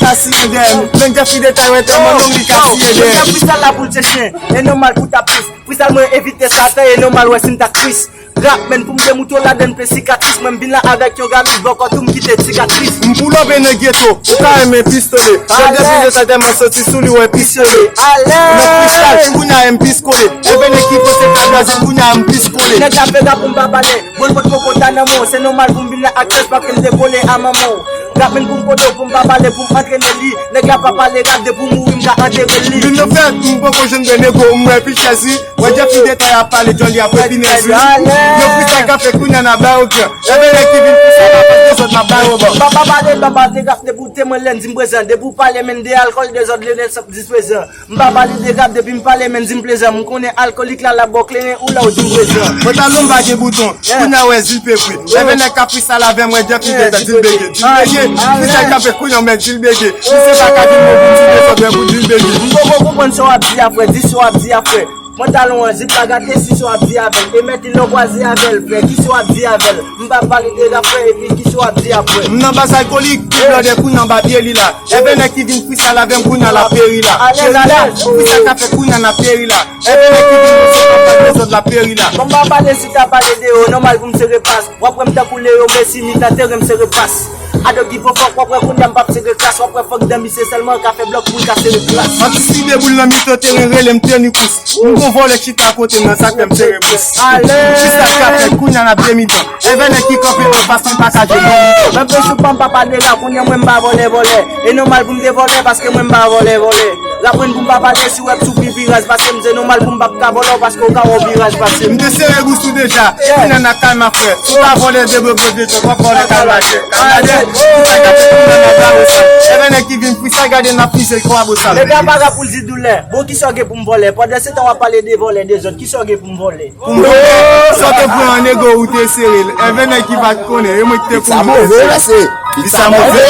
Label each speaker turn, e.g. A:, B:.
A: cassé d'elle. Même que fille de taille, ouais, mon nom, il cassé d'elle.
B: Je suis là pour le chercher, et normal pour ta prise. Puis ça m'a évité ça, et normal, ouais, c'est ta crise. Rap men pou mde mouto la den pe cicatrice. Mwen bin la avec yon gami boko tout m'kite cicatrice.
A: M'poule ben ne ghetto, ou ka eme pistolet. J'ai depuis ça tellement sorti sous lui ouais pistolet. Le cristal, kounya aime piscoler. Et ben équipe c'est kadaz, kounya aime piscoler.
B: Nèg la fega pou m'ba balé. Bon pot koko tanamo, c'est normal pou m'bin la actrice parce qu'elle décoller à maman. Rap men pou m'podo pou m'ba balé pou m'entraîner li. Nèg la pa parler rap de pou mourir m'ga enterrer li.
A: Bin ne fait m'boko jeune de nego, m'we pi chasi. Ouais j'ai fi détail à parler Johnny après binesi. Le freestyle ka fait kounya na ba au cœur. Et ben équipe vin freestyle la parce que autres na ba au bas.
B: Baba balé baba de rap de pou témoin lundi m'présent, de pou parler men de alcool des autres le disprésent. M'ba balé de rap depuis m'parler men zim plaisant. M'connais alcoolique là la boucle ou là au disprésent.
A: Bota lomba de bouton, kounya ouais zil pe pri. Et ben ka freestyle avec moi j'ai fi détail zil bege. Freestyle ka fait kounya men zil bege. Si c'est pas ka di mo pou des autres zil bege.
B: M'bo comprendre so a di après, di so a di après. Moi talon zip pas gâter si so a di avec et mettre le boisé avec frère qui so a di avec m'pa parler de après et puis qui so a di après
A: m'nan bas alcoolique qui blood de kounya ba bieli là et ben qui vinn freestyle avec kounya la péri là freestyle ka fait kounya na péri là et ben qui vinn les autres la péri là
B: bon ba parler si ta parler de normal pour me se repasse ou après m'ta couler au messi ni ta terre me se repasse ado qui faut fuck après kounya m'pa se classe après fuck demi c'est seulement ka fait bloc pour casser le classe
A: anti de boule na mito terrain relem tenu kous on vole chita côté dans ça comme serre bousse
B: allez
A: freestyle ka fait kounya na bien midon et ben qui copie en face pas ka je
B: même peu sou pas parler là kounya moi m'pa voler et normal pour me voler parce que moi m'pa voler la prenne pour m'pa parler si web sous virage parce que c'est normal pour m'pa voler parce que au virage passé
A: m'te serre bousse déjà kounya na calme frère tu pas voler de bebe de tu pas voler calage et ben qui vient freestyle garder na prise quoi bossa
B: les gars pas pour dire douleur bon qui sorge pour me voler pendant ce temps on va parler des volets des autres qui sorge pour me voler
A: sortez pour un ego ou t'es serré et ben qui va te connaître et moi qui te connais
C: ça mauvais là c'est
A: ça mauvais